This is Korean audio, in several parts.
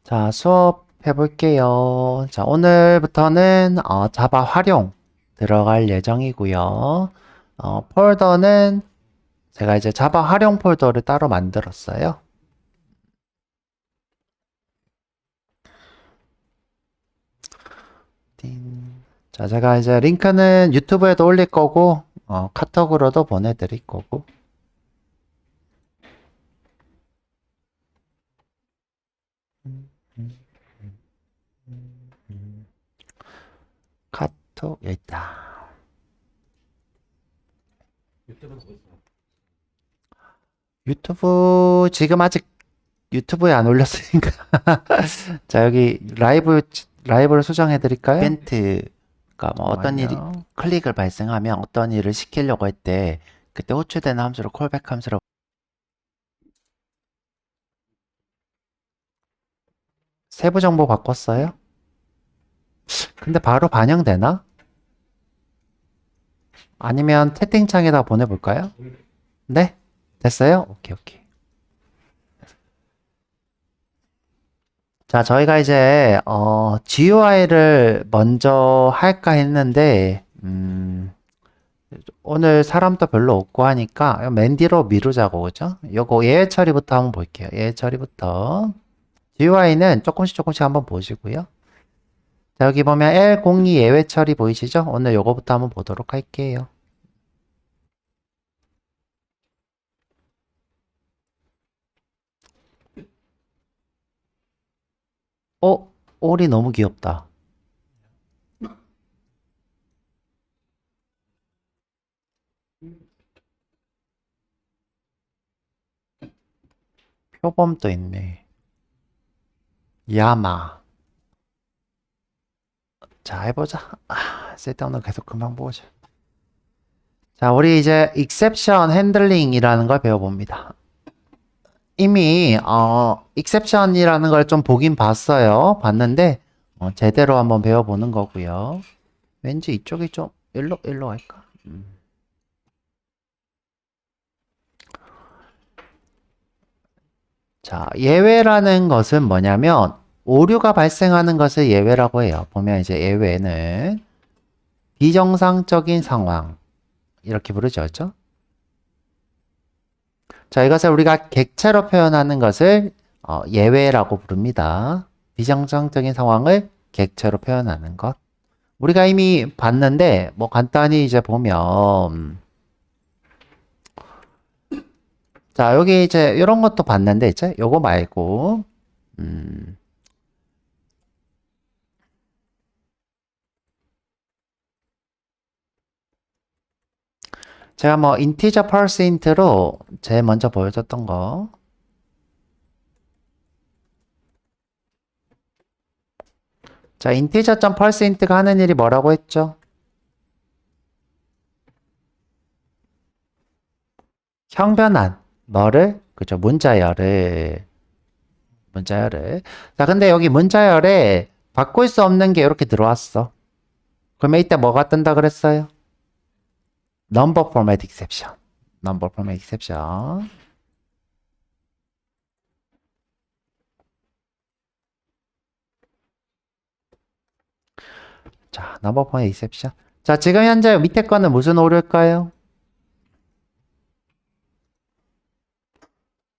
자, 수업 해볼게요. 자, 오늘부터는 자바 활용 들어갈 예정이고요. 폴더는 제가 이제 자바 활용 폴더를 따로 만들었어요. 띵. 자, 제가 이제 링크는 유튜브에도 올릴 거고, 카톡으로도 보내드릴 거고. 카톡, 여기 있다. 유튜브 지금 아직 유튜브에 안 올렸으니까. 자, 여기 라이브를 수정해 드릴까요? 이벤트가 뭐 어떤 일이 클릭을 발생하면 어떤 일을 시키려고 할 때 그때 호출되는 함수를 콜백 함수라고. 세부 정보 바꿨어요? 근데 바로 반영되나? 아니면 채팅창에다 보내볼까요? 네? 됐어요? 오케이, 오케이. 자, 저희가 이제 GUI를 먼저 할까 했는데 오늘 사람도 별로 없고 하니까 맨 뒤로 미루자고, 그죠? 요거 예외 처리부터 한번 볼게요. 예외 처리부터. GUI는 조금씩 한번 보시고요. 자, 여기 보면 L02 예외 처리 보이시죠? 오늘 요거부터 한번 보도록 할게요. 올이 너무 귀엽다. 표범도 있네. 야마. 자, 해보자. 쓸데없는 거 계속 금방 보자. 자, 우리 이제 exception handling이라는 걸 배워봅니다. 이미 exception이라는 걸 좀 보긴 봤어요. 봤는데 제대로 한번 배워보는 거고요. 왠지 이쪽이 좀 일로 갈까? 자, 예외라는 것은 뭐냐면 오류가 발생하는 것을 예외라고 해요. 보면 이제 예외는 비정상적인 상황 이렇게 부르죠, 그렇죠? 자, 이것을 우리가 객체로 표현하는 것을 예외라고 부릅니다. 비정상적인 상황을 객체로 표현하는 것. 우리가 이미 봤는데 뭐 간단히 이제 보면 자, 여기 이제 이런 것도 봤는데 이제 요거 말고 제가 뭐 integer parse int로 제일 먼저 보여줬던 거. 자, integer.parse int가 하는 일이 뭐라고 했죠? 형변환. 뭐를? 그죠? 문자열을. 자, 근데 여기 문자열에 바꿀 수 없는 게 이렇게 들어왔어. 그러면 이때 뭐가 뜬다 그랬어요? number format exception. number format exception. 자, number format exception. 자, 지금 현재 밑에 거는 무슨 오류일까요?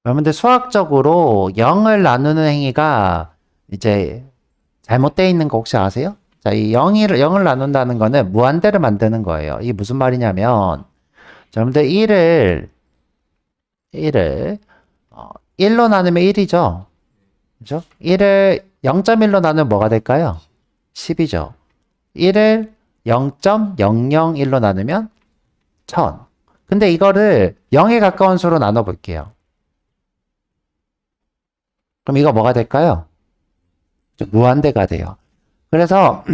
여러분들 수학적으로 0을 나누는 행위가 이제 잘못되어 있는 거 혹시 아세요? 자, 이 0을 나눈다는 거는 무한대를 만드는 거예요. 이게 무슨 말이냐면, 자, 여러분들 1을 1로 나누면 1이죠. 그죠? 1을 0.1로 나누면 뭐가 될까요? 10이죠. 1을 0.001로 나누면 1000. 근데 이거를 0에 가까운 수로 나눠 볼게요. 그럼 이거 뭐가 될까요? 무한대가 돼요. 그래서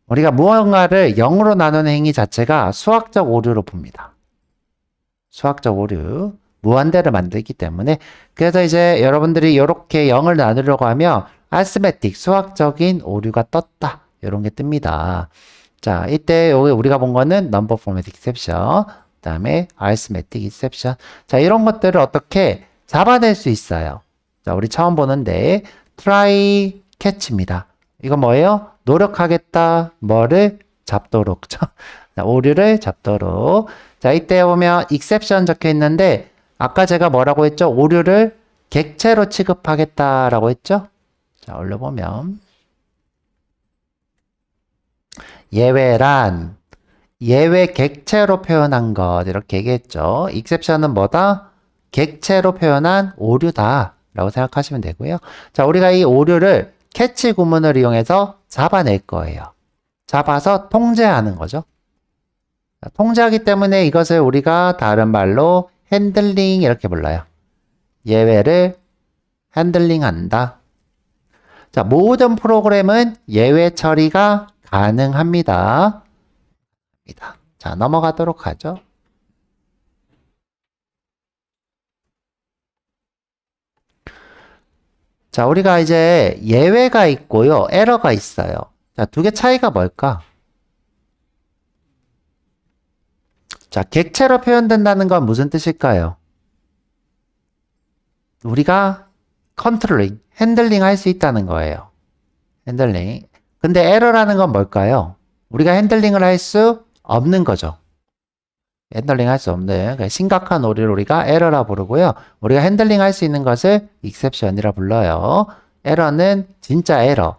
우리가 무언가를 0으로 나누는 행위 자체가 수학적 오류로 봅니다. 수학적 오류. 무한대를 만들기 때문에. 그래서 이제 여러분들이 이렇게 0을 나누려고 하면 arithmetic, 수학적인 오류가 떴다. 이런 게 뜹니다. 자, 이때 여기 우리가 본 거는 number format exception, 그 다음에 arithmetic exception. 자, 이런 것들을 어떻게 잡아낼 수 있어요. 자, 우리 처음 보는데 try catch입니다. 이거 뭐예요? 노력하겠다. 뭐를 잡도록. 자, 오류를 잡도록. 자, 이때 보면 exception 적혀 있는데 아까 제가 뭐라고 했죠? 오류를 객체로 취급하겠다라고 했죠? 자, 올려보면 예외란 예외 객체로 표현한 것 이렇게 얘기했죠. exception은 뭐다? 객체로 표현한 오류다 라고 생각하시면 되고요. 자, 우리가 이 오류를 캐치 구문을 이용해서 잡아낼 거예요. 잡아서 통제하는 거죠. 자, 통제하기 때문에 이것을 우리가 다른 말로 핸들링 이렇게 불러요. 예외를 핸들링한다. 자, 모든 프로그램은 예외 처리가 가능합니다. 자, 넘어가도록 하죠. 자, 우리가 이제 예외가 있고요. 에러가 있어요. 자, 두 개 차이가 뭘까? 자, 객체로 표현된다는 건 무슨 뜻일까요? 우리가 컨트롤링, 핸들링 할 수 있다는 거예요. 핸들링. 근데 에러라는 건 뭘까요? 우리가 핸들링을 할 수 없는 거죠. 핸들링 할 수 없는 심각한 오류를 우리가 에러라 부르고요. 우리가 핸들링 할 수 있는 것을 exception이라 불러요. 에러는 진짜 에러.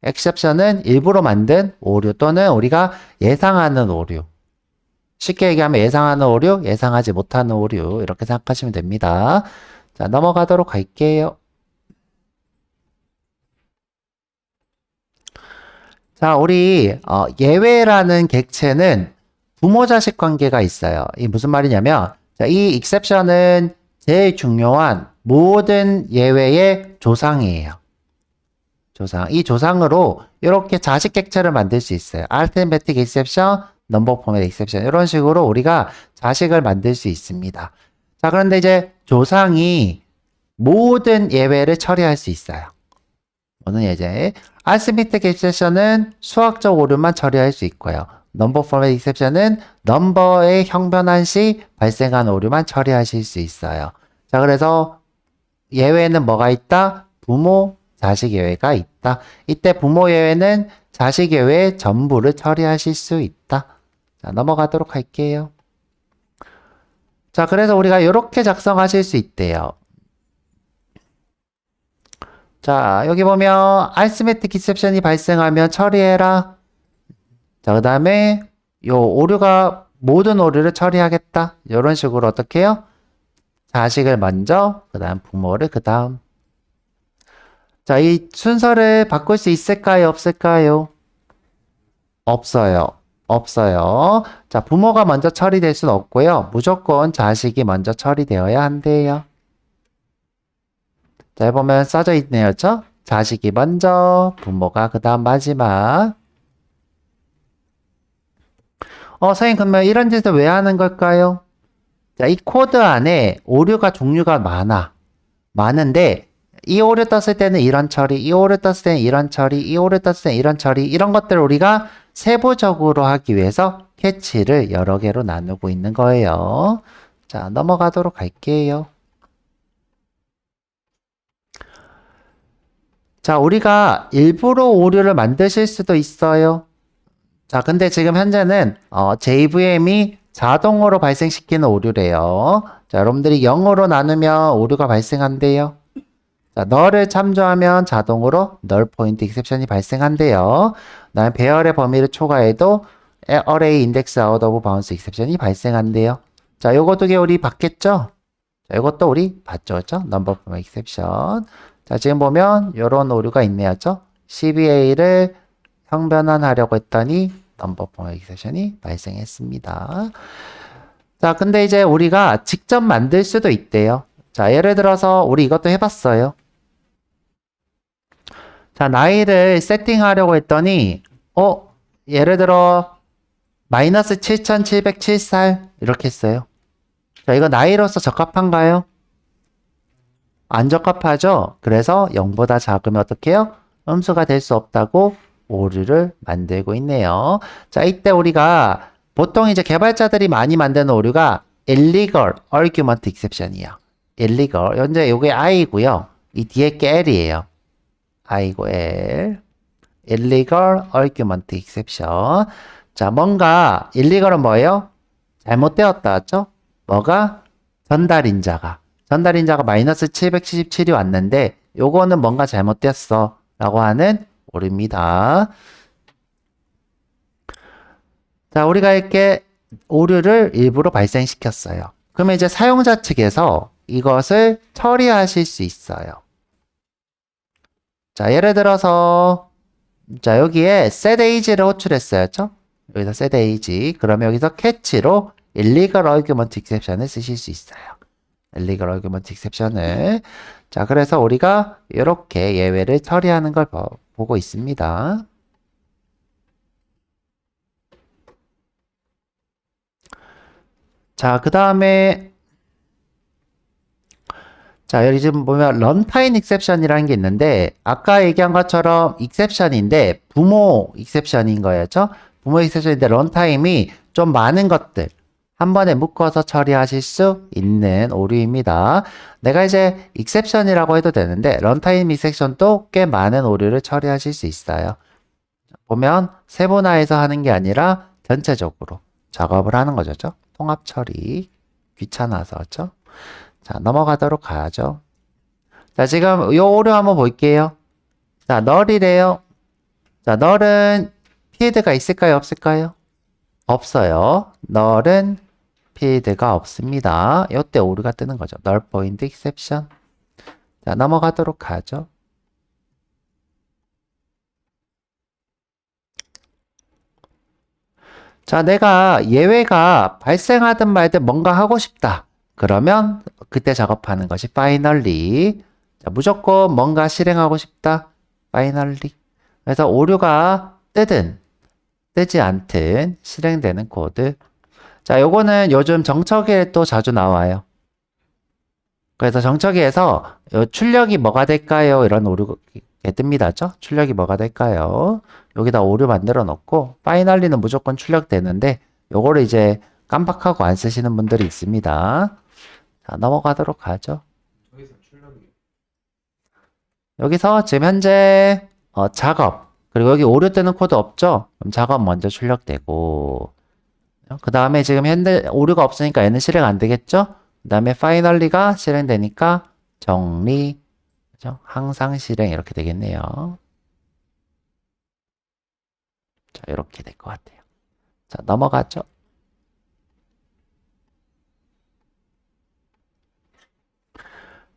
exception은 일부러 만든 오류 또는 우리가 예상하는 오류. 쉽게 얘기하면 예상하는 오류, 예상하지 못하는 오류 이렇게 생각하시면 됩니다. 자, 넘어가도록 할게요. 자, 우리 예외라는 객체는 부모-자식 관계가 있어요. 이 무슨 말이냐면 자, 이 exception은 제일 중요한 모든 예외의 조상이에요. 조상. 이 조상으로 이렇게 자식 객체를 만들 수 있어요. arithmetic exception, number format exception 이런 식으로 우리가 자식을 만들 수 있습니다. 자, 그런데 이제 조상이 모든 예외를 처리할 수 있어요. 모든 예제. arithmetic exception은 수학적 오류만 처리할 수 있고요. number format exception은 넘버의 형변환 시 발생한 오류만 처리하실 수 있어요. 자, 그래서 예외는 뭐가 있다? 부모, 자식 예외가 있다. 이때 부모 예외는 자식 예외 전부를 처리하실 수 있다. 자, 넘어가도록 할게요. 자, 그래서 우리가 이렇게 작성하실 수 있대요. 자, 여기 보면 arithmetic exception이 발생하면 처리해라. 자, 그 다음에 요 오류가 모든 오류를 처리하겠다. 이런 식으로 어떻게 해요? 자식을 먼저, 그 다음 부모를 그 다음. 자, 이 순서를 바꿀 수 있을까요? 없을까요? 없어요. 없어요. 자, 부모가 먼저 처리될 수는 없고요. 무조건 자식이 먼저 처리되어야 한대요. 자, 여기 보면 써져 있네요. 그렇죠? 자식이 먼저, 부모가 그 다음 마지막. 선생님, 그러면 이런 짓을 왜 하는 걸까요? 자, 이 코드 안에 오류가 종류가 많은데, 이 오류 떴을 때는 이런 처리, 이 오류 떴을 때는 이런 처리, 이 오류 떴을 때는 이런 처리, 이런 것들을 우리가 세부적으로 하기 위해서 캐치를 여러 개로 나누고 있는 거예요. 자, 넘어가도록 할게요. 자, 우리가 일부러 오류를 만드실 수도 있어요. 자, 근데 지금 현재는 JVM이 자동으로 발생시키는 오류래요. 자, 여러분들이 0으로 나누면 오류가 발생한대요. 자, 널을 참조하면 자동으로 널 포인트 exception이 발생한대요. 그다음에 배열의 범위를 초과해도 array index out of bounds exception이 발생한대요. 자, 요거 두 개 우리 봤겠죠? 자, 요것도 우리 봤죠, 그렇죠? number format exception. 자, 지금 보면 요런 오류가 있네요, 그렇죠? CBA를 형변환하려고 했더니 number format exception이 발생했습니다. 자, 근데 이제 우리가 직접 만들 수도 있대요. 자, 예를 들어서 우리 이것도 해봤어요. 자, 나이를 세팅하려고 했더니 예를 들어 마이너스 7,707살 이렇게 했어요. 자, 이거 나이로서 적합한가요? 안 적합하죠? 그래서 0보다 작으면 어떻게 해요? 음수가 될 수 없다고 오류를 만들고 있네요. 자, 이때 우리가 보통 이제 개발자들이 많이 만드는 오류가 illegal argument exception이에요. illegal. 현재 요게 I고요. 이 뒤에 게 L이에요. I고 L. illegal argument exception. 자, 뭔가 illegal은 뭐예요? 잘못되었다, 맞죠? 뭐가? 전달인자가 마이너스 777이 왔는데 요거는 뭔가 잘못되었어 라고 하는 오류입니다. 자, 우리가 이렇게 오류를 일부러 발생시켰어요. 그러면 이제 사용자 측에서 이것을 처리하실 수 있어요. 자, 예를 들어서 자, 여기에 set age를 호출했어요. 그렇죠? 여기서 set age. 그러면 여기서 catch로 illegal argument exception을 쓰실 수 있어요. illegal argument exception을. 자, 그래서 우리가 이렇게 예외를 처리하는 걸 보고 있습니다. 자, 그 다음에 자, 여기 지금 보면 런타임 익셉션이라는 게 있는데 아까 얘기한 것처럼 익셉션인데 부모 익셉션인 거였죠? 부모 익셉션인데 런타임이 좀 많은 것들 한 번에 묶어서 처리하실 수 있는 오류입니다. 내가 이제 익셉션이라고 해도 되는데 런타임 익셉션도 꽤 많은 오류를 처리하실 수 있어요. 보면 세분화해서 하는 게 아니라 전체적으로 작업을 하는 거죠. 통합 처리 귀찮아서 그렇죠? 자, 넘어가도록 하죠. 자, 지금 요 오류 한번 볼게요. 자, 널이래요. 자, 널은 필드가 있을까요? 없을까요? 없어요. 널은 필드가 없습니다. 요때 오류가 뜨는 거죠. 널 포인트 익셉션. 자, 넘어가도록 하죠. 자, 내가 예외가 발생하든 말든 뭔가 하고 싶다. 그러면 그때 작업하는 것이 finally. 자, 무조건 뭔가 실행하고 싶다. finally. 그래서 오류가 뜨든 뜨지 않든 실행되는 코드. 자, 요거는 요즘 정척에 또 자주 나와요. 그래서 정척에서 출력이 뭐가 될까요? 이런 오류가 뜹니다. 출력이 뭐가 될까요? 여기다 오류 만들어 놓고 파이널리는 무조건 출력되는데 요거를 이제 깜빡하고 안 쓰시는 분들이 있습니다. 자, 넘어가도록 하죠. 여기서 지금 현재 작업 그리고 여기 오류 뜨는 코드 없죠? 그럼 작업 먼저 출력되고 그 다음에 지금 현재 오류가 없으니까 얘는 실행 안 되겠죠? 그 다음에 파이널리가 실행되니까 정리 그죠? 항상 실행 이렇게 되겠네요. 자, 이렇게 될 것 같아요. 자, 넘어가죠.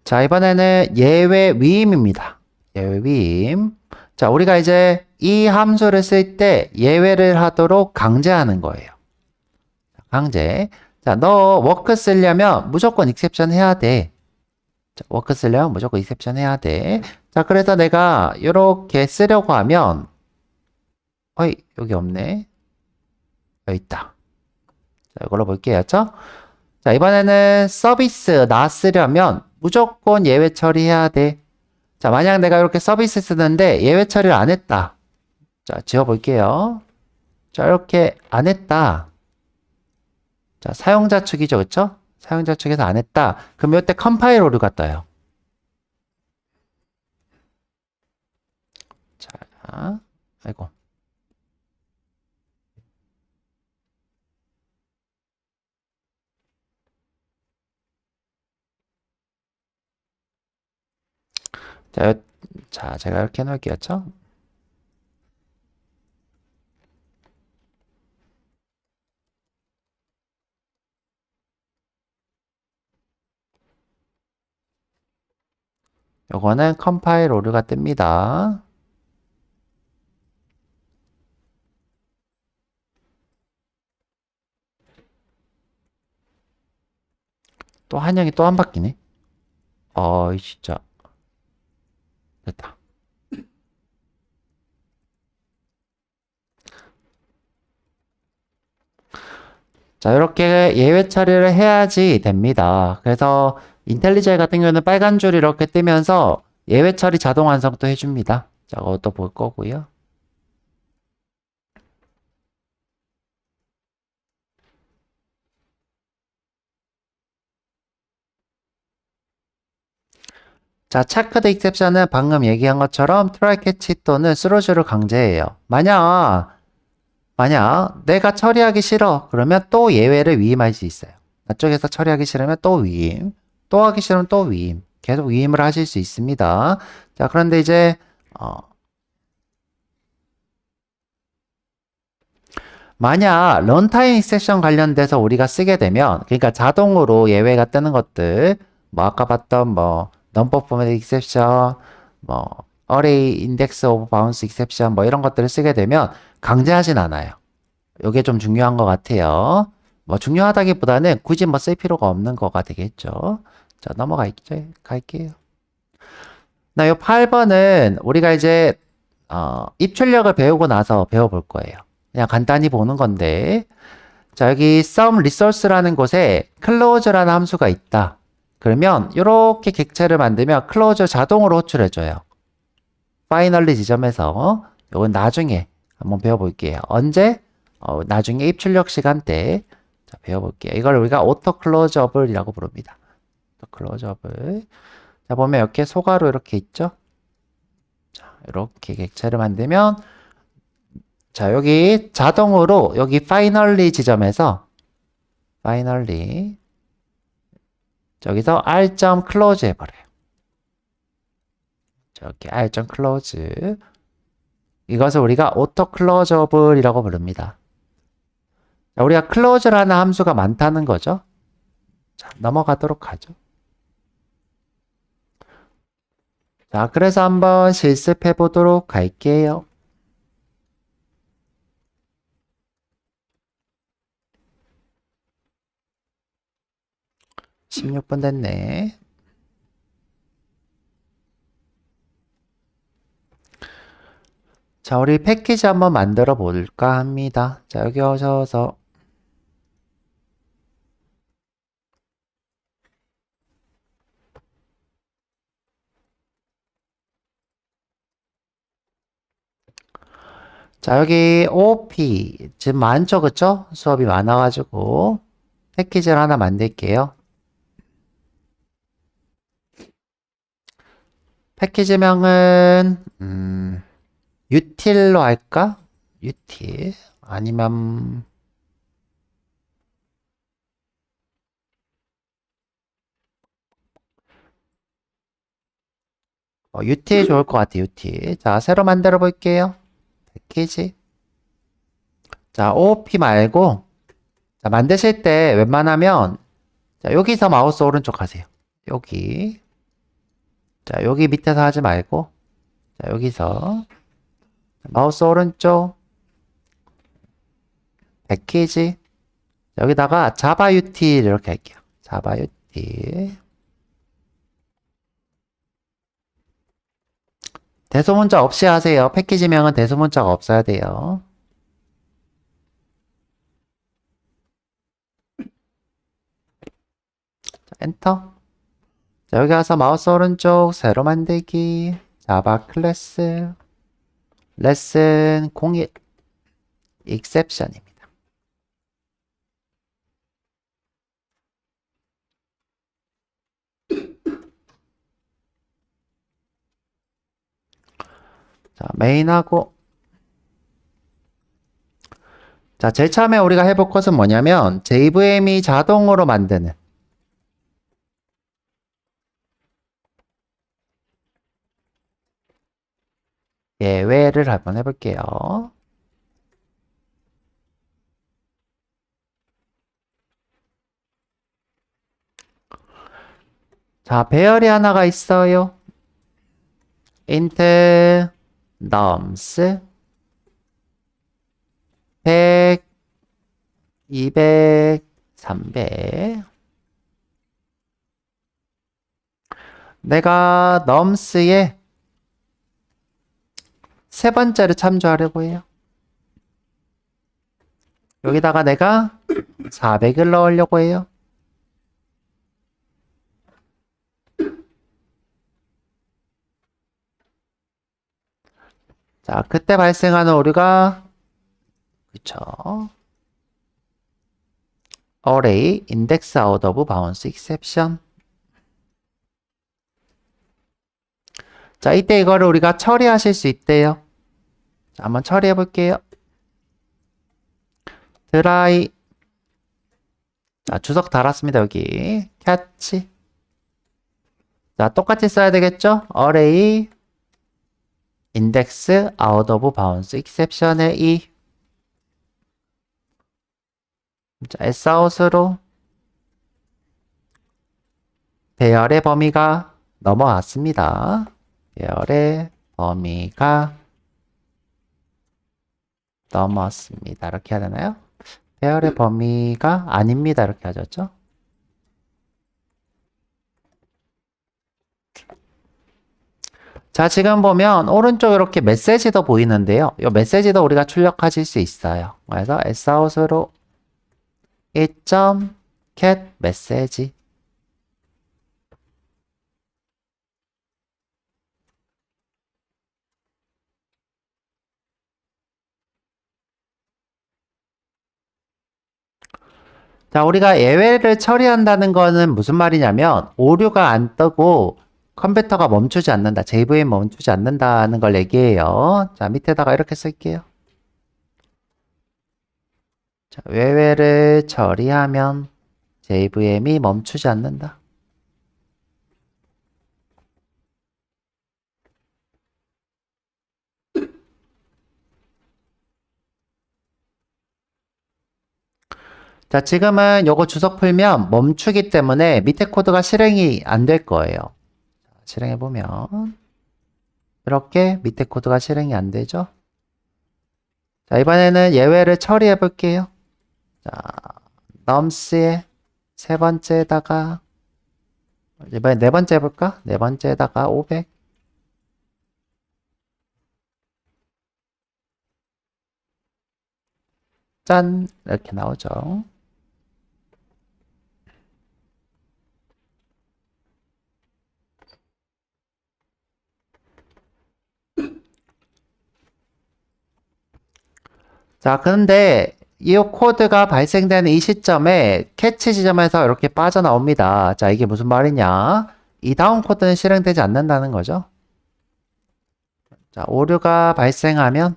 자, 이번에는 예외 위임입니다. 예외 위임. 자, 우리가 이제 이 함수를 쓸 때 예외를 하도록 강제하는 거예요. 강제. 자, 너 워크 쓰려면 무조건 익셉션 해야 돼. 자, 워크 쓰려면 무조건 익셉션 해야 돼. 자, 그래서 내가 이렇게 쓰려고 하면 어이, 여기 없네. 여기 있다. 자, 이걸로 볼게요. 자, 이번에는 서비스 나 쓰려면 무조건 예외 처리해야 돼. 자, 만약 내가 이렇게 서비스 쓰는데 예외 처리를 안 했다. 자, 지워볼게요. 자, 이렇게 안 했다. 자, 사용자 측이죠. 그쵸? 사용자 측에서 안 했다. 그럼 이때 컴파일 오류가 떠요. 자, 아이고. 자, 제가 이렇게 해놓을게요. 그쵸? 요거는 컴파일 오류가 뜹니다. 또 한영이 또 안 바뀌네. 진짜. 됐다. 자, 이렇게 예외 처리를 해야지 됩니다. 그래서 인텔리젤 같은 경우는 빨간 줄 이렇게 뜨면서 예외 처리 자동 완성도 해줍니다. 자, 그것도 볼 거고요. 자, 체크드 익셉션은 방금 얘기한 것처럼 트라이 캐치 또는 스로즈를 강제해요. 만약 내가 처리하기 싫어. 그러면 또 예외를 위임할 수 있어요. 나쪽에서 처리하기 싫으면 또 위임, 또 하기 싫으면 또 위임. 계속 위임을 하실 수 있습니다. 자, 그런데 이제 만약 런타임 익셉션 관련돼서 우리가 쓰게 되면, 그러니까 자동으로 예외가 뜨는 것들, 뭐 아까 봤던 뭐 non-performance exception, 뭐 array index of bounds exception 뭐 이런 것들을 쓰게 되면 강제하진 않아요. 이게 좀 중요한 것 같아요. 뭐 중요하다기보다는 굳이 뭐 쓸 필요가 없는 거가 되겠죠. 자, 갈게요. 나 요 8번은 우리가 이제 입출력을 배우고 나서 배워볼 거예요. 그냥 간단히 보는 건데, 자, 여기 some resource라는 곳에 close라는 함수가 있다. 그러면 이렇게 객체를 만들면 close 자동으로 호출해줘요. finally 지점에서 이건 나중에 한번 배워볼게요. 언제? 나중에 입출력 시간 때 자, 배워볼게요. 이걸 우리가 auto closeable이라고 부릅니다. auto closeable. 자, 보면 이렇게 소가로 이렇게 있죠? 자, 이렇게 객체를 만들면 자, 여기 자동으로 여기 finally 지점에서 finally 저기서 r.close 해버려요. 저기 r.close 이것을 우리가 auto closeable이라고 부릅니다. 자, 우리가 close라는 함수가 많다는 거죠. 자, 넘어가도록 하죠. 자, 그래서 한번 실습해 보도록 할게요. 16분 됐네. 자, 우리 패키지 한번 만들어 볼까 합니다. 자, 여기 오셔서 자, 여기 OP 지금 많죠, 그쵸? 수업이 많아가지고 패키지를 하나 만들게요. 패키지명은 util로 할까? util 아니면 util 좋을 것 같아요. util. 자, 새로 만들어 볼게요. 패키지. 자, OP 말고 자, 만드실 때 웬만하면 자, 여기서 마우스 오른쪽 하세요. 여기. 자, 여기 밑에서 하지 말고 자, 여기서 마우스 오른쪽 패키지 여기다가 자바 util 이렇게 할게요. 자바 util 대소문자 없이 하세요. 패키지명은 대소문자가 없어야 돼요. 자, 엔터. 자, 여기 가서 마우스 오른쪽 새로 만들기 자바 클래스 레슨 01 exception입니다. 자, 메인하고 자, 제일 처음에 우리가 해볼 것은 뭐냐면 JVM이 자동으로 만드는 예외를 한번 해볼게요. 자, 배열이 하나가 있어요. int nums 100, 200, 300 내가 nums에 세 번째를 참조하려고 해요. 여기다가 내가 400을 넣으려고 해요. 자, 그때 발생하는 오류가 그쵸? array index out of bounds exception 자, 이때 이거를 우리가 처리하실 수 있대요. 자, 한번 처리해 볼게요. 드라이. 자, 주석 달았습니다, 여기. 캐치. 자, 똑같이 써야 되겠죠? array, index, out of bounds, exception의 e. 자, sout으로 배열의 범위가 넘어왔습니다. 배열의 범위가 넘었습니다. 이렇게 해야 되나요? 배열의 범위가 아닙니다. 이렇게 하셨죠? 자, 지금 보면 오른쪽 이렇게 메시지도 보이는데요. 이 메시지도 우리가 출력하실 수 있어요. 그래서 sout으로 it.get 메시지. 자, 우리가 예외를 처리한다는 거는 무슨 말이냐면 오류가 안 뜨고 컴퓨터가 멈추지 않는다. JVM 멈추지 않는다는 걸 얘기해요. 자, 밑에다가 이렇게 쓸게요. 자, 예외를 처리하면 JVM이 멈추지 않는다. 자, 지금은 요거 주석 풀면 멈추기 때문에 밑에 코드가 실행이 안 될 거예요. 실행해 보면 이렇게 밑에 코드가 실행이 안 되죠. 자, 이번에는 예외를 처리해 볼게요. 자, nums의 세 번째에다가 이번에 네 번째 해볼까? 네 번째에다가 500. 짠! 이렇게 나오죠. 자, 그런데 이 코드가 발생되는 이 시점에 캐치 지점에서 이렇게 빠져나옵니다. 자, 이게 무슨 말이냐? 이 다음 코드는 실행되지 않는다는 거죠. 자, 오류가 발생하면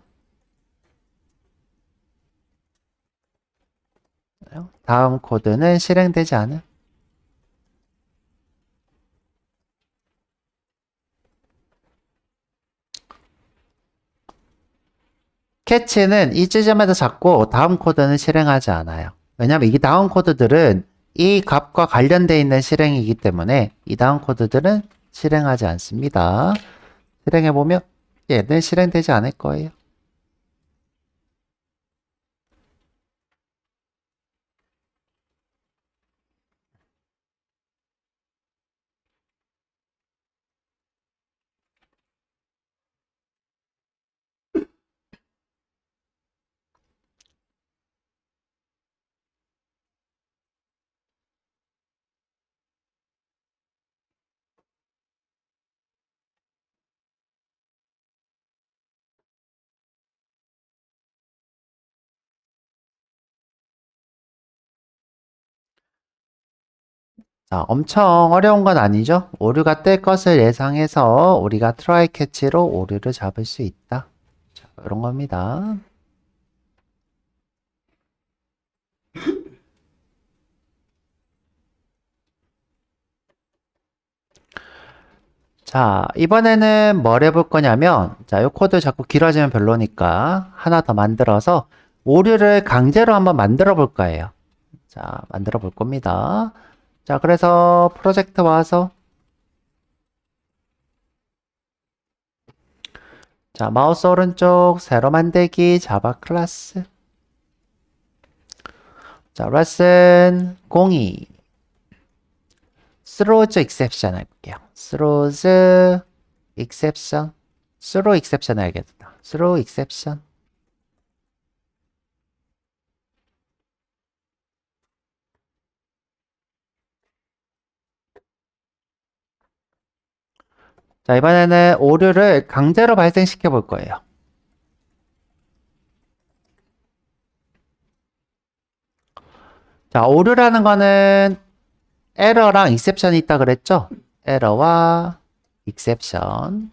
다음 코드는 실행되지 않은. 캐치는 이 지점에서 잡고 다음 코드는 실행하지 않아요. 왜냐하면 이 다음 코드들은 이 값과 관련되어 있는 실행이기 때문에 이 다음 코드들은 실행하지 않습니다. 실행해보면 얘는 실행되지 않을 거예요. 자, 엄청 어려운 건 아니죠? 오류가 뜰 것을 예상해서 우리가 try catch로 오류를 잡을 수 있다. 자, 이런 겁니다. 자, 이번에는 뭘 해볼 거냐면, 자, 이 코드 자꾸 길어지면 별로니까 하나 더 만들어서 오류를 강제로 한번 만들어 볼 거예요. 자, 만들어 볼 겁니다. 자, 그래서 프로젝트 와서, 자, 마우스 오른쪽 새로 만들기 자바 클래스. 자, 레슨 02. throws exception 할게요. throws exception. throw exception 해야겠다. throw exception. 자, 이번에는 오류를 강제로 발생시켜 볼 거예요. 자, 오류라는 거는 에러랑 익셉션이 있다 그랬죠? 에러와 익셉션.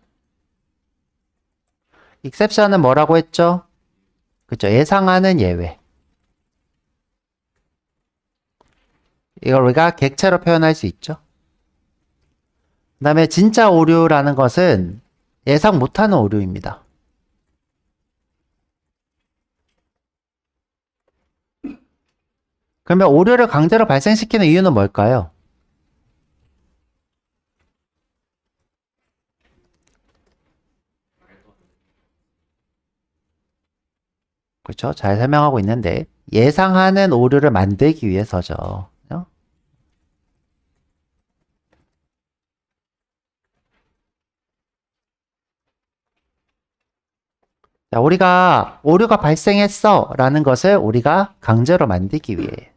exception은 뭐라고 했죠? 그쵸. 예상하는 예외. 이걸 우리가 객체로 표현할 수 있죠. 그 다음에 진짜 오류라는 것은 예상 못하는 오류입니다. 그러면 오류를 강제로 발생시키는 이유는 뭘까요? 그렇죠? 잘 설명하고 있는데 예상하는 오류를 만들기 위해서죠. 그죠? 자, 우리가 오류가 발생했어 라는 것을 우리가 강제로 만들기 위해.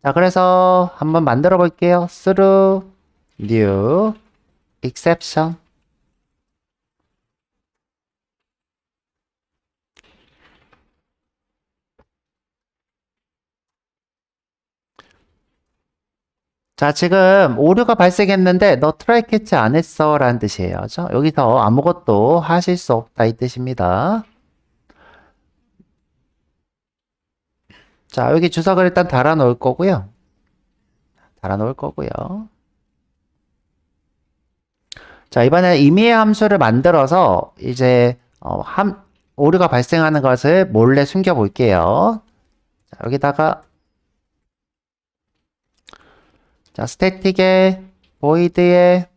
자, 그래서 한번 만들어 볼게요. through new exception. 자, 지금 오류가 발생했는데 너 트라이 캐치 안 했어 라는 뜻이에요. 그죠? 여기서 아무것도 하실 수 없다 이 뜻입니다. 자, 여기 주석을 일단 달아 놓을 거고요. 달아 놓을 거고요. 자, 이번에 임의의 함수를 만들어서 이제 오류가 발생하는 것을 몰래 숨겨 볼게요. 자, 여기다가 자, static에 void에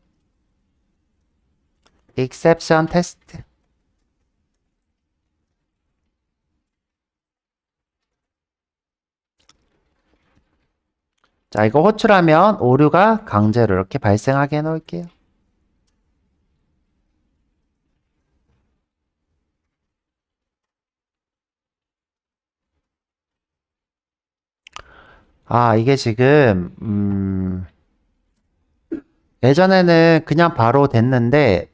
exception test. 자, 이거 호출하면 오류가 강제로 이렇게 발생하게 해 놓을게요. 아, 이게 지금 예전에는 그냥 바로 됐는데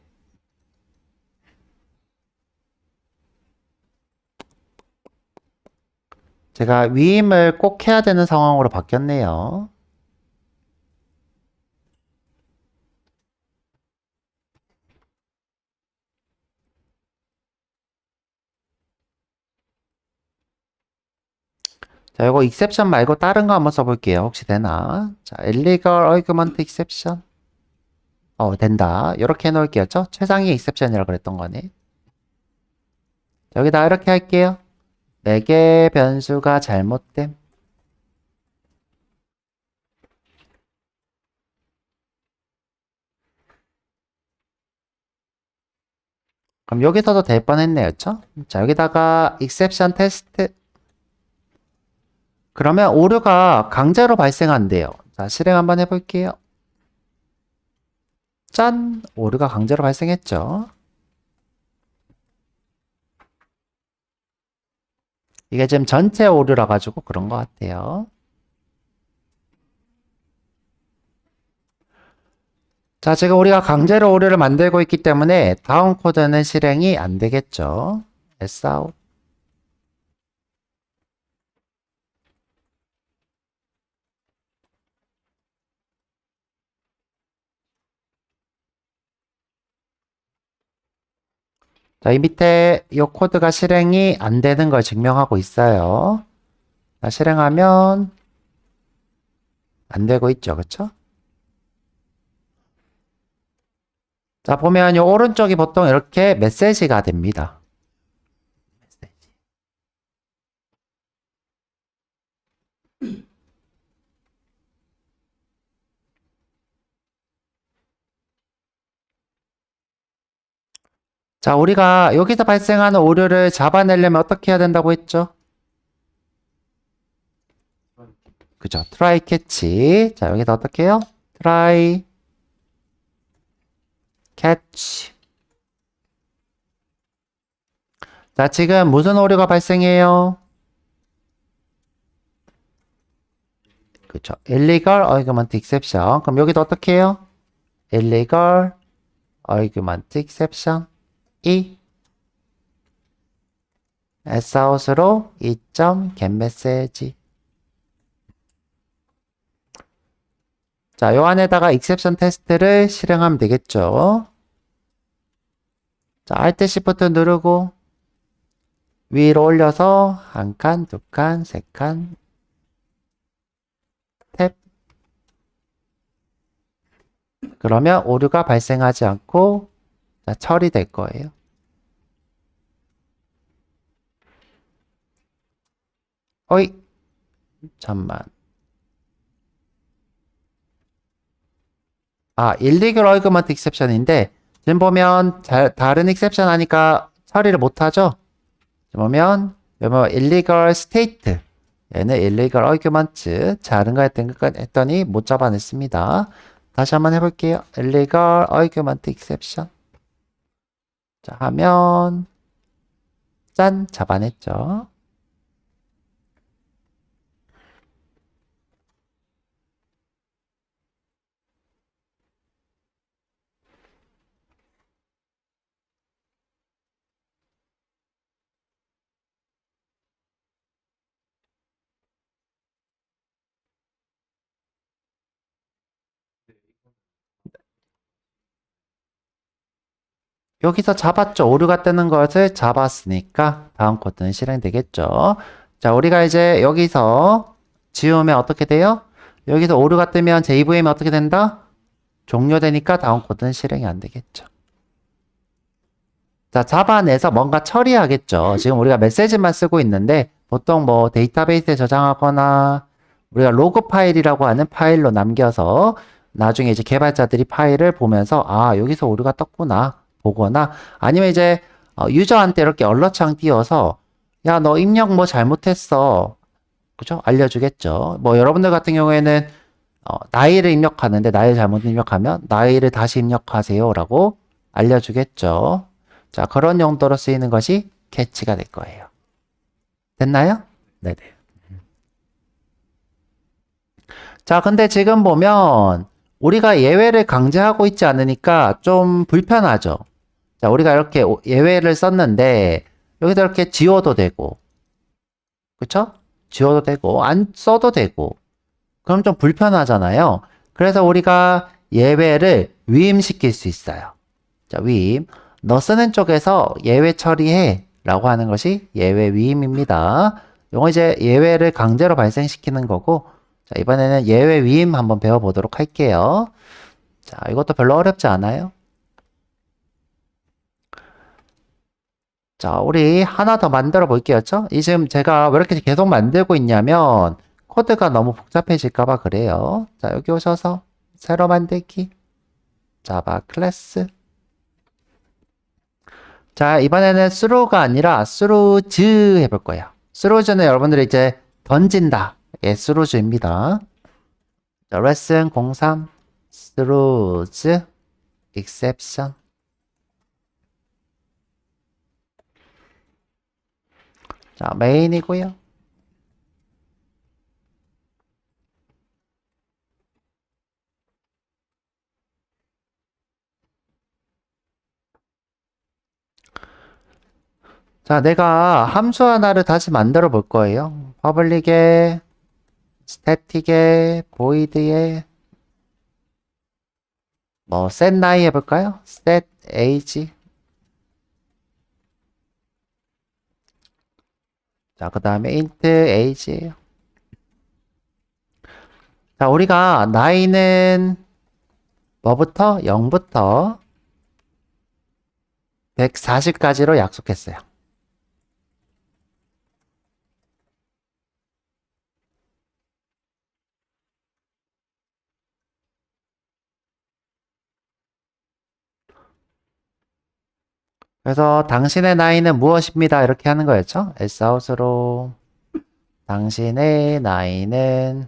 제가 위임을 꼭 해야 되는 상황으로 바뀌었네요. 자, 이거 exception 말고 다른 거 한번 써볼게요. 혹시 되나? 자, illegal argument exception. 된다. 이렇게 해놓을게요. 최상위 exception이라고 그랬던 거네. 여기다 이렇게 할게요. 매개 변수가 잘못됨. 그럼 여기서도 될 뻔했네요. 그쵸? 자, 여기다가 exception test. 그러면 오류가 강제로 발생한대요. 자, 실행 한번 해볼게요. 짠! 오류가 강제로 발생했죠. 이게 지금 전체 오류라 가지고 그런 것 같아요. 자, 지금 우리가 강제로 오류를 만들고 있기 때문에 다음 코드는 실행이 안 되겠죠. sout. 자, 이 밑에 이 코드가 실행이 안 되는 걸 증명하고 있어요. 자, 실행하면 안 되고 있죠. 그쵸? 자, 보면 이 오른쪽이 보통 이렇게 메시지가 됩니다. 자, 우리가 여기서 발생하는 오류를 잡아내려면 어떻게 해야 된다고 했죠? 그죠? try catch. 자, 여기다 어떻게 해요? try catch. 자, 지금 무슨 오류가 발생해요? 그쵸? illegal argument exception. 그럼 여기도 어떻게 해요? illegal argument exception. sout으로 2.getMessage. 자, 요 안에다가 exception 테스트를 실행하면 되겠죠. 자, Alt Shift 누르고 위로 올려서 한 칸, 두 칸, 세 칸, 탭. 그러면 오류가 발생하지 않고 자, 처리될 거예요. 어이, 잠만. illegal argument exception인데 지금 보면 다른 exception 하니까 처리를 못하죠? 보면 illegal state 얘는 illegal argument 다른가 했더니 못 잡아냈습니다. 다시 한번 해볼게요. illegal argument exception 자 하면 짠 잡아냈죠. 여기서 잡았죠. 오류가 뜨는 것을 잡았으니까 다음 코드는 실행되겠죠. 자, 우리가 이제 여기서 지우면 어떻게 돼요? 여기서 오류가 뜨면 JVM이 어떻게 된다? 종료되니까 다음 코드는 실행이 안 되겠죠. 자, 잡아내서 뭔가 처리하겠죠. 지금 우리가 메시지만 쓰고 있는데 보통 뭐 데이터베이스에 저장하거나 우리가 로그 파일이라고 하는 파일로 남겨서 나중에 이제 개발자들이 파일을 보면서 여기서 오류가 떴구나 보거나 아니면 이제 유저한테 이렇게 얼러창 띄워서 야, 너 입력 뭐 잘못했어. 그죠? 알려주겠죠. 뭐 여러분들 같은 경우에는 나이를 입력하는데 나이를 잘못 입력하면 나이를 다시 입력하세요 라고 알려주겠죠. 자, 그런 용도로 쓰이는 것이 캐치가 될 거예요. 됐나요? 네네. 자, 근데 지금 보면 우리가 예외를 강제하고 있지 않으니까 좀 불편하죠. 자, 우리가 이렇게 예외를 썼는데 여기다 이렇게 지워도 되고 그쵸? 지워도 되고 안 써도 되고 그럼 좀 불편하잖아요. 그래서 우리가 예외를 위임시킬 수 있어요. 자, 위임. 너 쓰는 쪽에서 예외 처리해 라고 하는 것이 예외 위임입니다. 요거 이제 예외를 강제로 발생시키는 거고 자, 이번에는 예외 위임 한번 배워보도록 할게요. 자, 이것도 별로 어렵지 않아요. 자, 우리 하나 더 만들어 볼게요. 지금 제가 왜 이렇게 계속 만들고 있냐면 코드가 너무 복잡해질까봐 그래요. 자, 여기 오셔서 새로 만들기 자바 클래스 자, 이번에는 through가 아니라 throughs 해볼 거예요. throughs는 여러분들이 이제 던진다. 예, throughs입니다. 자, 레슨 03 throughs exception 자, 메인이고요. 자, 내가 함수 하나를 다시 만들어 볼 거예요. 퍼블릭에, 스태틱에, 보이드에, 뭐, set 나이 해볼까요? set age. 자, 그 다음에 int age예요. 자, 우리가 나이는 뭐부터? 0부터 140까지로 약속했어요. 그래서 당신의 나이는 무엇입니다. 이렇게 하는 거였죠. elseout로 당신의 나이는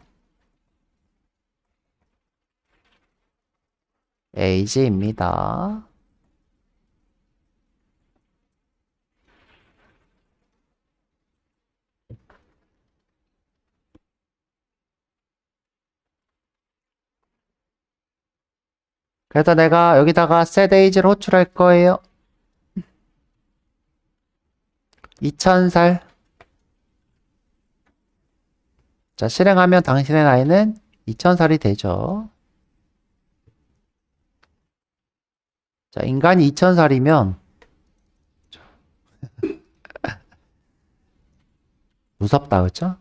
age입니다. 그래서 내가 여기다가 set age를 호출할 거예요. 2000살. 자, 실행하면 당신의 나이는 2000살이 되죠. 자, 인간이 2000살이면 무섭다, 그죠?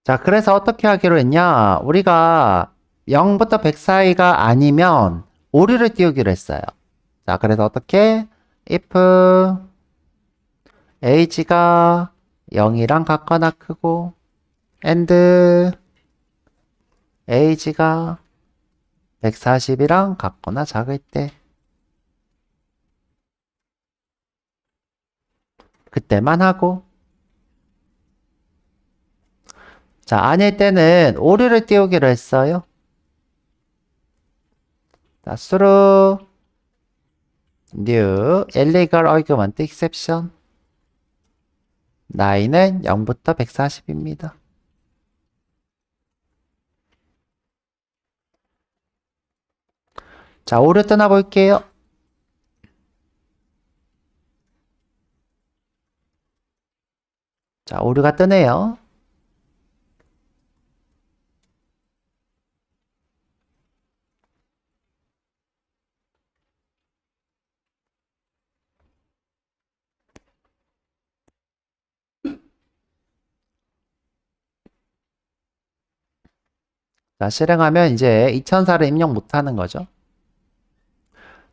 자, 그래서 어떻게 하기로 했냐? 우리가 0부터 100 사이가 아니면 오류를 띄우기로 했어요. 자, 그래서 어떻게? if age가 0이랑 같거나 크고 and age가 140이랑 같거나 작을 때 그때만 하고 자, 아닐 때는 오류를 띄우기로 했어요. 자, through new illegal argument exception 나이는 0부터 140입니다. 자, 오류 떠나 볼게요. 자, 오류가 뜨네요. 자, 실행하면 이제 2004를 입력 못하는 거죠.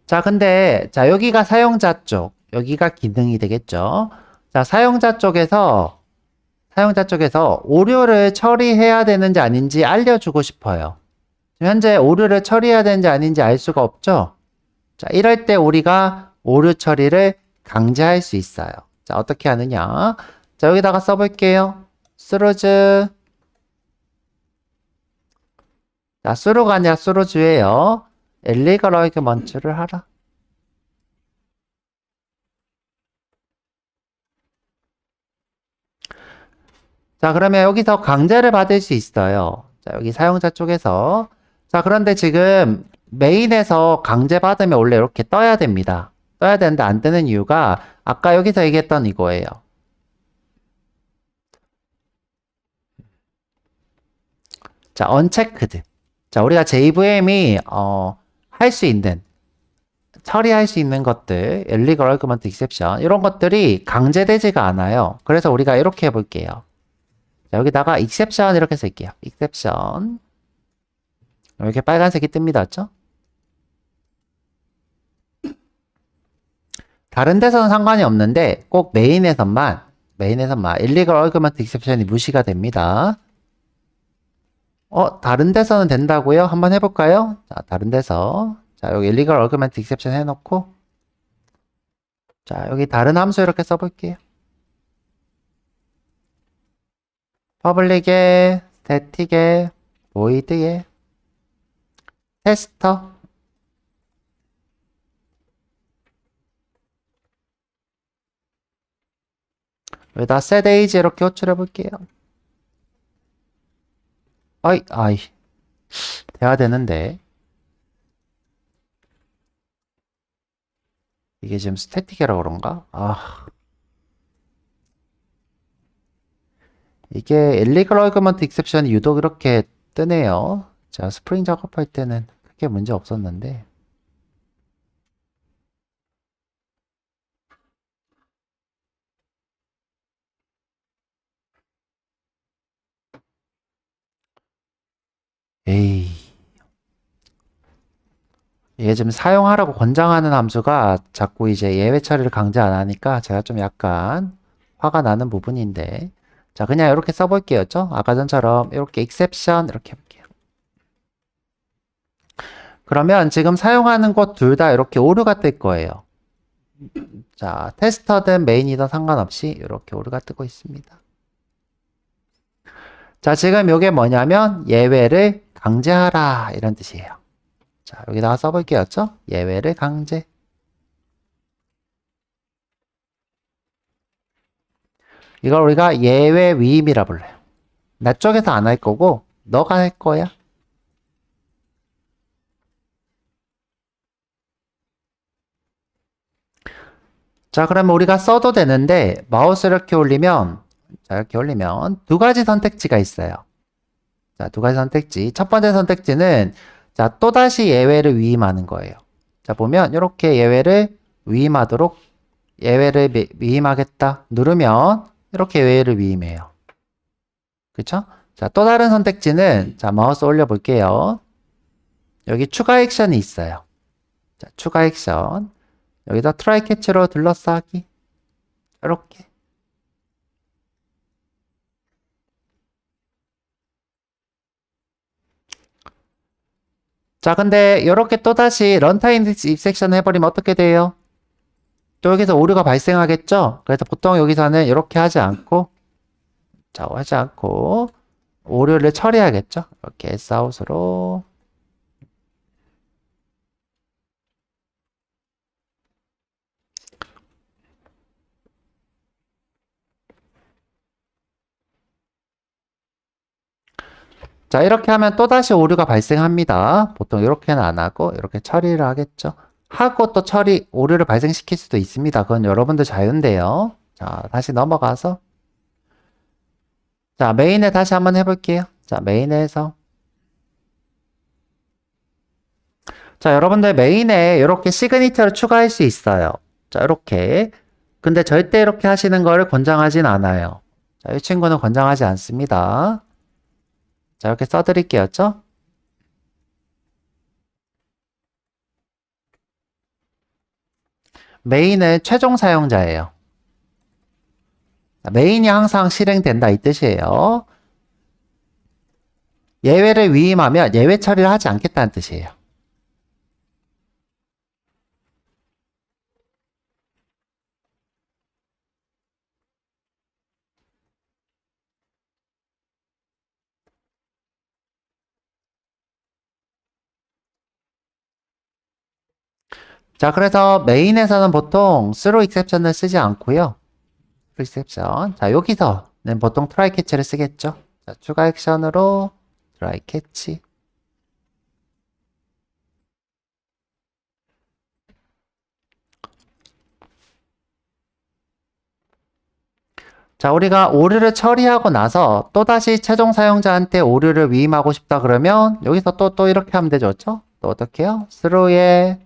자, 근데, 자, 여기가 사용자 쪽, 여기가 기능이 되겠죠. 자, 사용자 쪽에서 오류를 처리해야 되는지 아닌지 알려주고 싶어요. 현재 오류를 처리해야 되는지 아닌지 알 수가 없죠. 자, 이럴 때 우리가 오류 처리를 강제할 수 있어요. 자, 어떻게 하느냐. 자, 여기다가 써볼게요. 스루즈. 자, 스루가 아니라 스루즈예요. illegal argument를 하라. 자, 그러면 여기서 강제를 받을 수 있어요. 자, 여기 사용자 쪽에서. 자, 그런데 지금 메인에서 강제 받으면 원래 이렇게 떠야 됩니다. 떠야 되는데 안 뜨는 이유가 아까 여기서 얘기했던 이거예요. 자, unchecked. 자, 우리가 JVM이 할 수 있는 처리할 수 있는 것들, illegal argument exception 이런 것들이 강제되지가 않아요. 그래서 우리가 이렇게 해볼게요. 자, 여기다가 exception 이렇게 쓸게요. exception 이렇게 빨간색이 뜹니다. 맞죠? 다른 데서는 상관이 없는데 꼭 메인에서만 illegal argument exception이 무시가 됩니다. 다른 데서는 된다고요? 한번 해볼까요? 자, 다른 데서 자, 여기 illegal argument exception 해놓고 자, 여기 다른 함수 이렇게 써볼게요. 퍼블릭에 static에 void에 테스터 여기다 set age 이렇게 호출해 볼게요. 아이 돼야 되는데 이게 지금 스태틱이라 그런가? 이게 illegal argument exception이 유독 이렇게 뜨네요. 자, 스프링 작업할 때는 크게 문제 없었는데 에이 이게 지금 사용하라고 권장하는 함수가 자꾸 이제 예외 처리를 강제 안 하니까 제가 좀 약간 화가 나는 부분인데 자, 그냥 이렇게 써볼게요. 아까 전처럼 이렇게 exception 이렇게 해볼게요. 그러면 지금 사용하는 곳 둘 다 이렇게 오류가 뜰 거예요. 자, 테스터든 메인이든 상관없이 이렇게 오류가 뜨고 있습니다. 자, 지금 이게 뭐냐면 예외를 강제하라 이런 뜻이에요. 자, 여기다가 써볼게요. 예외를 강제. 이걸 우리가 예외 위임이라 불러요. 나 쪽에서 안 할 거고 너가 할 거야. 자, 그러면 우리가 써도 되는데 마우스 이렇게 올리면 자, 이렇게 올리면 두 가지 선택지가 있어요. 자, 두 가지 선택지. 첫 번째 선택지는 자, 또다시 예외를 위임하는 거예요. 자, 보면 이렇게 예외를 위임하도록 예외를 위임하겠다 누르면 이렇게 예외를 위임해요. 그쵸? 자, 또 다른 선택지는 자, 마우스 올려 볼게요. 여기 추가 액션이 있어요. 자, 추가 액션. 여기다 트라이 캐치로 둘러싸기. 이렇게. 자, 근데 이렇게 또다시 런타임 입섹션 해버리면 어떻게 돼요? 또 여기서 오류가 발생하겠죠? 그래서 보통 여기서는 이렇게 하지 않고, 자, 하지 않고, 오류를 처리하겠죠? 이렇게 Sout으로. 자, 이렇게 하면 또다시 오류가 발생합니다. 보통 이렇게는 안 하고, 이렇게 처리를 하겠죠? 하고 또 오류를 발생시킬 수도 있습니다. 그건 여러분들 자유인데요. 자, 다시 넘어가서. 자, 메인에 다시 한번 해볼게요. 자, 메인에서. 자, 여러분들 메인에 이렇게 시그니처를 추가할 수 있어요. 자, 이렇게. 근데 절대 이렇게 하시는 거를 권장하진 않아요. 자, 이 친구는 권장하지 않습니다. 자, 이렇게 써드릴게요. 죠? 메인은 최종 사용자예요. 메인이 항상 실행된다 이 뜻이에요. 예외를 위임하면 예외 처리를 하지 않겠다는 뜻이에요. 자, 그래서 메인에서는 보통 throw exception을 쓰지 않고요. exception. 자, 여기서는 보통 try catch를 쓰겠죠. 자, 추가 액션으로 try catch. 자, 우리가 오류를 처리하고 나서 또다시 최종 사용자한테 오류를 위임하고 싶다 그러면 여기서 또 이렇게 하면 되죠. 그렇죠? 또 어떻게 해요? throw에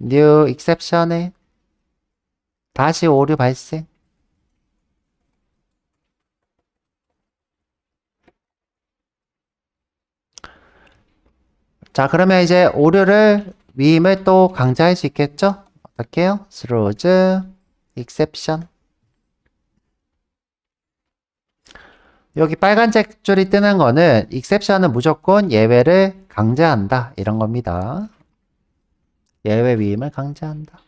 new exception에 다시 오류 발생. 자, 그러면 이제 오류를 위임을 또 강제할 수 있겠죠? 어떻게 해요? throws exception. 여기 빨간색 줄이 뜨는 거는 exception은 무조건 예외를 강제한다 이런 겁니다. 예외 위임을 강제한다.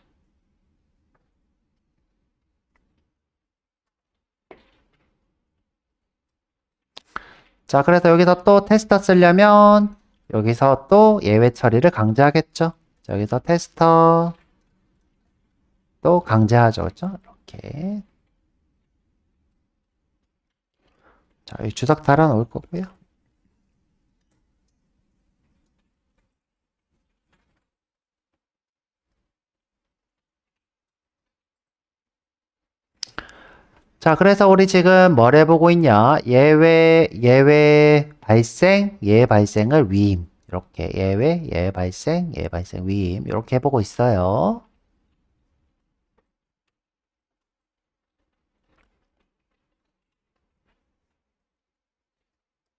자, 그래서 여기서 또 테스터 쓰려면 여기서 또 예외 처리를 강제하겠죠. 자, 여기서 테스터 또 강제하죠. 그렇죠? 이렇게. 자, 여기 주석 달아 놓을 거고요. 자, 그래서 우리 지금 뭘 해보고 있냐? 예외 발생, 예외 발생을 위임. 이렇게 예외 발생, 위임. 이렇게 해보고 있어요.